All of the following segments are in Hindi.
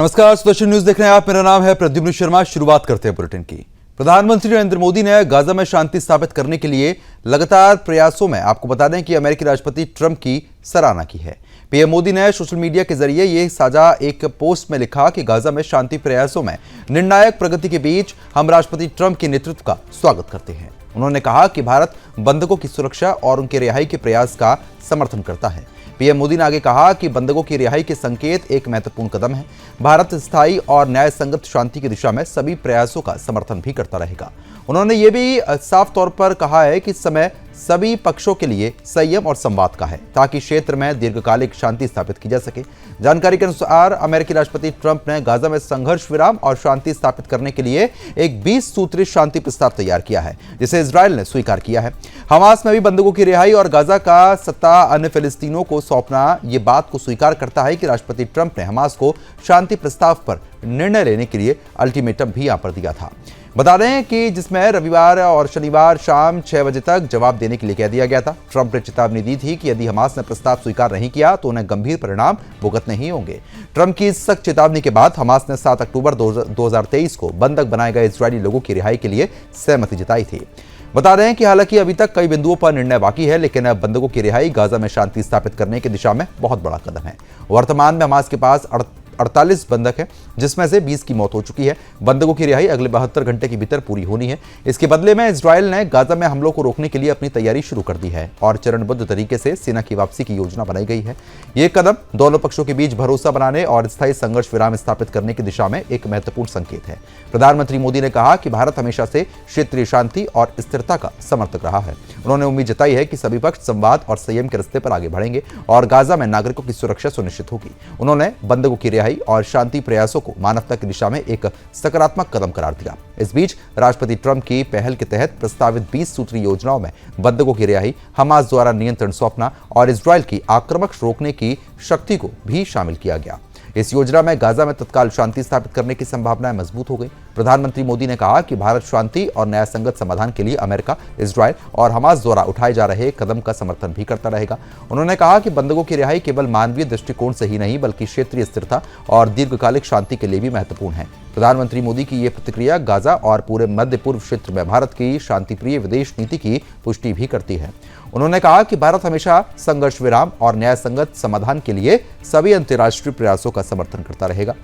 नमस्कार, सुदर्शन न्यूज देख रहे हैं आप। मेरा नाम है प्रद्युम्न शर्मा। शुरुआत करते हैं बुलेटिन की। प्रधानमंत्री नरेंद्र मोदी ने गाजा में शांति स्थापित करने के लिए लगातार प्रयासों में आपको बता दें कि अमेरिकी राष्ट्रपति ट्रंप की सराहना की है। पीएम मोदी ने सोशल मीडिया के जरिए ये साझा एक पोस्ट में लिखा कि गाजा में शांति प्रयासों में निर्णायक प्रगति के बीच हम राष्ट्रपति ट्रंप के नेतृत्व का स्वागत करते हैं। उन्होंने कहा कि भारत बंधकों की सुरक्षा और उनके रिहाई के प्रयास का समर्थन करता है। पीएम मोदी ने आगे कहा कि बंधकों की रिहाई के संकेत एक महत्वपूर्ण कदम है। भारत स्थायी और न्याय संगत शांति की दिशा में सभी प्रयासों का समर्थन भी करता रहेगा। उन्होंने ये भी साफ तौर पर कहा है कि समय सभी पक्षों के लिए संयम और संवाद का है ताकि क्षेत्र में दीर्घकालिक शांति स्थापित की जा सके। जानकारी के अनुसार अमेरिकी राष्ट्रपति ट्रंप ने गाजा में संघर्ष विराम और शांति स्थापित करने के लिए एक 20 सूत्री शांति प्रस्ताव तैयार किया है, जिसे इजरायल ने स्वीकार किया है। हमास में भी बंधकों की रिहाई और गाजा का सत्ता अन्य फिलिस्तीनों को सौंपना ये बात को स्वीकार करता है कि राष्ट्रपति ट्रंप ने हमास को शांति प्रस्ताव पर निर्णय लेने के लिए अल्टीमेटम भी यहां पर दिया था। बता दें कि जिसमें रविवार और शनिवार शाम 6 बजे तक जवाब देने के लिए कह दिया गया था। ट्रंप ने चेतावनी दी थी कि यदि हमास ने प्रस्ताव स्वीकार नहीं किया तो उन्हें गंभीर परिणाम भुगतने ही होंगे। ट्रंप की इस सख्त चेतावनी के बाद हमास ने 7 अक्टूबर 2023 को बंधक बनाए गए इजरायली लोगों की रिहाई के लिए सहमति जताई थी। बता रहे हैं कि हालांकि अभी तक कई बिंदुओं पर निर्णय बाकी है, लेकिन अब बंधकों की रिहाई गाजा में शांति स्थापित करने की दिशा में बहुत बड़ा कदम है। वर्तमान में हमास के पास 48 बंधक हैं, जिसमें से 20 की मौत हो चुकी है। बंधकों की रिहाई अगले 72 घंटे के भीतर पूरी होनी है। इसके बदले में इजरायल ने गाजा में हमलों को रोकने के लिए अपनी तैयारी शुरू कर दी है और चरणबद्ध तरीके से सेना की वापसी की योजना बनाई गई है। ये कदम दोनों पक्षों के बीच भरोसा बनाने और स्थायी संघर्ष विराम स्थापित करने की दिशा में एक महत्वपूर्ण संकेत है। प्रधानमंत्री मोदी ने कहा कि भारत हमेशा से क्षेत्रीय शांति और स्थिरता का समर्थक रहा है। उन्होंने उम्मीद जताई है कि सभी पक्ष संवाद और संयम के रास्ते पर आगे बढ़ेंगे और गाजा में नागरिकों की सुरक्षा सुनिश्चित होगी। उन्होंने बंधकों की रिहाई और शांति प्रयासों को मानवता की दिशा में एक सकारात्मक कदम करार दिया। इस बीच राष्ट्रपति ट्रंप की पहल के तहत प्रस्तावित 20 सूत्री योजनाओं में बंधकों की रिहाई, हमास द्वारा नियंत्रण सौंपना और इजरायल की आक्रामक रोकने की शक्ति को भी शामिल किया गया। इस योजना में गाजा में तत्काल शांति स्थापित करने की संभावनाएं मजबूत हो गई। प्रधानमंत्री मोदी ने कहा कि भारत शांति और न्यायसंगत समाधान के लिए अमेरिका, इजरायल और हमास द्वारा उठाए जा रहे कदम का समर्थन भी करता रहेगा। उन्होंने कहा कि बंधकों की रिहाई केवल मानवीय दृष्टिकोण से ही नहीं बल्कि क्षेत्रीय स्थिरता और दीर्घकालिक शांति के लिए भी महत्वपूर्ण है। प्रधानमंत्री मोदी की यह प्रतिक्रिया गाजा और पूरे मध्य पूर्व क्षेत्र में भारत की शांतिप्रिय विदेश नीति की पुष्टि भी करती है। उन्होंने कहा कि भारत हमेशा संघर्ष विराम और न्यायसंगत समाधान के लिए सभी अंतर्राष्ट्रीय प्रयासों का समर्थन करता रहेगा।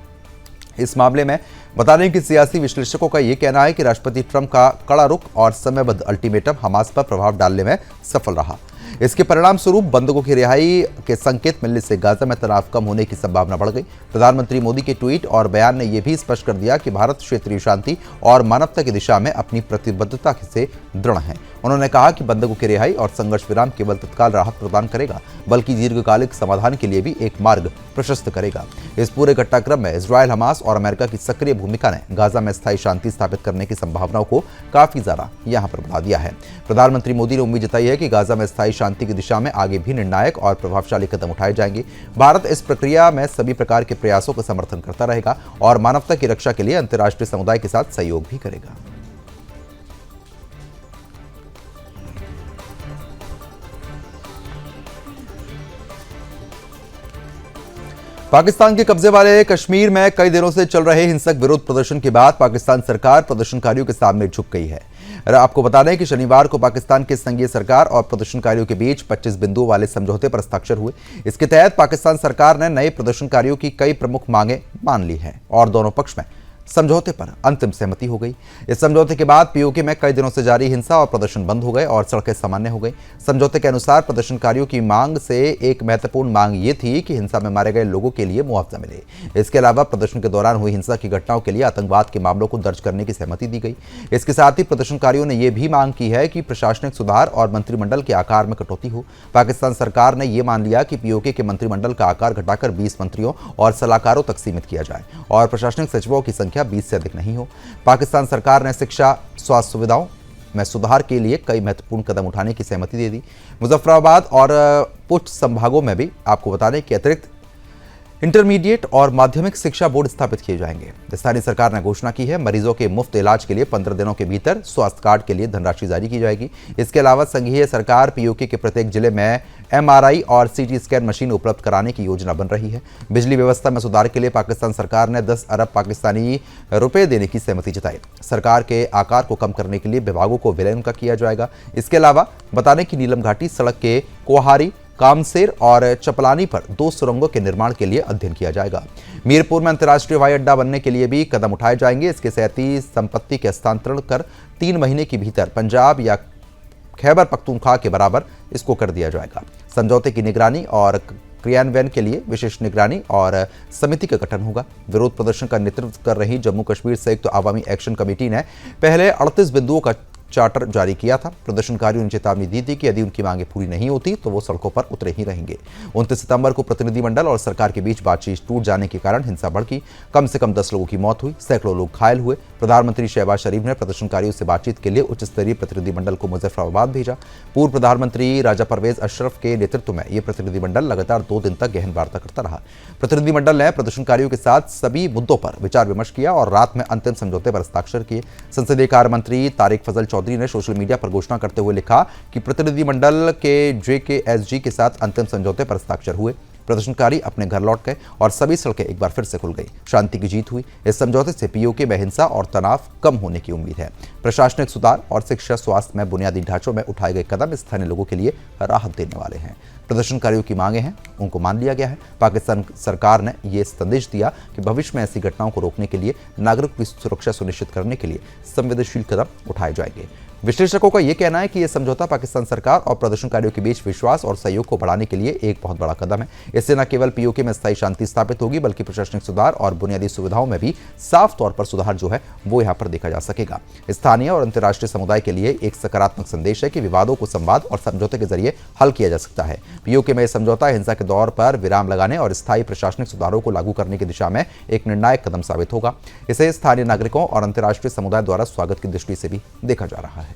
इस मामले में बता दें कि सियासी विश्लेषकों का यह कहना है कि राष्ट्रपति ट्रंप का कड़ा रुख और समयबद्ध अल्टीमेटम हमास पर प्रभाव डालने में सफल रहा। इसके परिणाम स्वरूप बंधकों की रिहाई के संकेत मिलने से गाजा में तनाव कम होने की संभावना बढ़ गई। प्रधानमंत्री मोदी के ट्वीट और बयान ने यह भी स्पष्ट कर दिया कि भारत क्षेत्रीय शांति और मानवता की दिशा में अपनी प्रतिबद्धता से दृढ़ है। उन्होंने कहा कि बंधकों की रिहाई और संघर्ष विराम केवल तत्काल राहत प्रदान करेगा बल्कि दीर्घकालिक समाधान के लिए भी एक मार्ग प्रशस्त करेगा। इस पूरे घटनाक्रम में इजरायल, हमास और अमेरिका की सक्रिय भूमिका ने गाजा में स्थायी शांति स्थापित करने की संभावनाओं को काफी ज्यादा यहां पर बढ़ा दिया है। प्रधानमंत्री मोदी ने उम्मीद जताई है कि गाजा में स्थायी शांति की दिशा में आगे भी निर्णायक और प्रभावशाली कदम उठाए जाएंगे। भारत इस प्रक्रिया में सभी प्रकार के प्रयासों का समर्थन करता रहेगा और मानवता की रक्षा के लिए अंतर्राष्ट्रीय समुदाय के साथ सहयोग भी करेगा। पाकिस्तान के कब्जे वाले कश्मीर में कई दिनों से चल रहे हिंसक विरोध प्रदर्शन के बाद पाकिस्तान सरकार प्रदर्शनकारियों के सामने झुक गई है। आपको बता दें कि शनिवार को पाकिस्तान की संघीय सरकार और प्रदर्शनकारियों के बीच 25 बिंदुओं वाले समझौते पर हस्ताक्षर हुए। इसके तहत पाकिस्तान सरकार ने नए प्रदर्शनकारियों की कई प्रमुख मांगें मान ली हैं और दोनों पक्ष में समझौते पर अंतिम सहमति हो गई। इस समझौते के बाद पीओके में कई दिनों से जारी हिंसा और प्रदर्शन बंद हो गए और सड़कें सामान्य हो गई। समझौते के अनुसार प्रदर्शनकारियों की मांग से एक महत्वपूर्ण मांग ये थी कि हिंसा में मारे गए लोगों के लिए मुआवजा मिले। इसके अलावा प्रदर्शन के दौरान हुई हिंसा की घटनाओं के लिए आतंकवाद के मामलों को दर्ज करने की सहमति दी गई। इसके साथ ही प्रदर्शनकारियों ने यह भी मांग की है कि प्रशासनिक सुधार और मंत्रिमंडल के आकार में कटौती हो। पाकिस्तान सरकार ने यह मान लिया कि पीओके के मंत्रिमंडल का आकार घटाकर 20 मंत्रियों और सलाहकारों तक सीमित किया जाए और प्रशासनिक सचिवों की संख्या 20 से अधिक नहीं हो। पाकिस्तान सरकार ने शिक्षा, स्वास्थ्य सुविधाओं में सुधार के लिए कई महत्वपूर्ण कदम उठाने की सहमति दे दी। मुजफ्फराबाद और पुंछ संभागों में भी आपको बता दें कि अतिरिक्त इंटरमीडिएट और माध्यमिक शिक्षा बोर्ड स्थापित किए जाएंगे। स्थानीय सरकार ने घोषणा की है, मरीजों के मुफ्त इलाज के लिए 15 दिनों के भीतर स्वास्थ्य कार्ड के लिए धनराशि जारी की जाएगी। इसके अलावा संघीय सरकार पीओके के प्रत्येक जिले में एमआरआई और सीटी स्कैन मशीन उपलब्ध कराने की योजना बन रही है। बिजली व्यवस्था में सुधार के लिए पाकिस्तान सरकार ने 10 अरब पाकिस्तानी रुपए देने की सहमति जताई। सरकार के आकार को कम करने के लिए विभागों को विलय उनका किया जाएगा। इसके अलावा बता दें कि नीलम घाटी सड़क के कोहारी, कामसेर और चपलानी पर 2 सुरंगों के निर्माण के लिए अध्ययन किया जाएगा। मीरपुर में अंतर्राष्ट्रीय हवाई अड्डा बनने के लिए भी कदम उठाए जाएंगे। इसके सहती संपत्ति के हस्तांतरण कर 3 महीने के भीतर पंजाब या खैबर पख्तूनख्वा के बराबर इसको कर दिया जाएगा। समझौते की निगरानी और क्रियान्वयन के लिए विशेष निगरानी और समिति का गठन होगा। विरोध प्रदर्शन का नेतृत्व कर रही जम्मू कश्मीर संयुक्त आवामी एक्शन कमेटी ने पहले 38 बिंदुओं का चार्टर जारी किया था। प्रदर्शनकारियों ने चेतावनी दी थी कि यदि उनकी मांगें पूरी नहीं होती तो वो सड़कों पर उतरे ही रहेंगे। 29 सितंबर को प्रतिनिधिमंडल और सरकार के बीच बातचीत टूट जाने के कारण हिंसा भड़की। कम से कम 10 लोगों की मौत हुई, सैकड़ों लोग घायल हुए। प्रधानमंत्री शहबाज शरीफ ने प्रदर्शनकारियों से बातचीत के लिए उच्च स्तरीय प्रतिनिधिमंडल को मुजफ्फराबाद भेजा। पूर्व प्रधानमंत्री राजा परवेज अशरफ के नेतृत्व में यह प्रतिनिधिमंडल लगातार 2 दिन तक गहन वार्ता करता रहा। प्रतिनिधिमंडल ने प्रदर्शनकारियों के साथ सभी मुद्दों पर विचार विमर्श किया और रात में अंतिम समझौते पर हस्ताक्षर किए। संसदीय कार्य मंत्री तारिक फजल चौधरी ने सोशल मीडिया पर घोषणा करते हुए लिखा कि प्रतिनिधिमंडल के जेकेएसजी के साथ अंतिम समझौते पर हस्ताक्षर हुए। प्रदर्शनकारी अपने घर लौट गए और सभी सड़कें एक बार फिर से खुल गई। शांति की जीत हुई। इस समझौते से पीओके में हिंसा और तनाव कम होने की उम्मीद है। प्रशासनिक सुधार और शिक्षा स्वास्थ्य में बुनियादी ढांचों में उठाए गए कदम स्थानीय लोगों के लिए राहत देने वाले हैं। प्रदर्शनकारियों की मांगे हैं, उनको मान लिया गया है। पाकिस्तान सरकार ने यह संदेश दिया कि भविष्य में ऐसी घटनाओं को रोकने के लिए नागरिकों की सुरक्षा सुनिश्चित करने के लिए संवेदनशील कदम उठाए जाएंगे। विश्लेषकों का यह कहना है कि यह समझौता पाकिस्तान सरकार और प्रदर्शनकारियों के बीच विश्वास और सहयोग को बढ़ाने के लिए एक बहुत बड़ा कदम है। इससे न केवल पीओके में स्थायी शांति स्थापित होगी, बल्कि प्रशासनिक सुधार और बुनियादी सुविधाओं में भी साफ तौर पर सुधार जो है वो यहाँ पर देखा जा सकेगा। स्थानीय और अंतर्राष्ट्रीय समुदाय के लिए एक सकारात्मक संदेश है कि विवादों को संवाद और समझौते के जरिए हल किया जा सकता है। पीओके में समझौता हिंसा के दौर पर विराम लगाने और स्थायी प्रशासनिक सुधारों को लागू करने की दिशा में एक निर्णायक कदम साबित होगा। इसे स्थानीय नागरिकों और अंतर्राष्ट्रीय समुदाय द्वारा स्वागत की दृष्टि से भी देखा जा रहा है।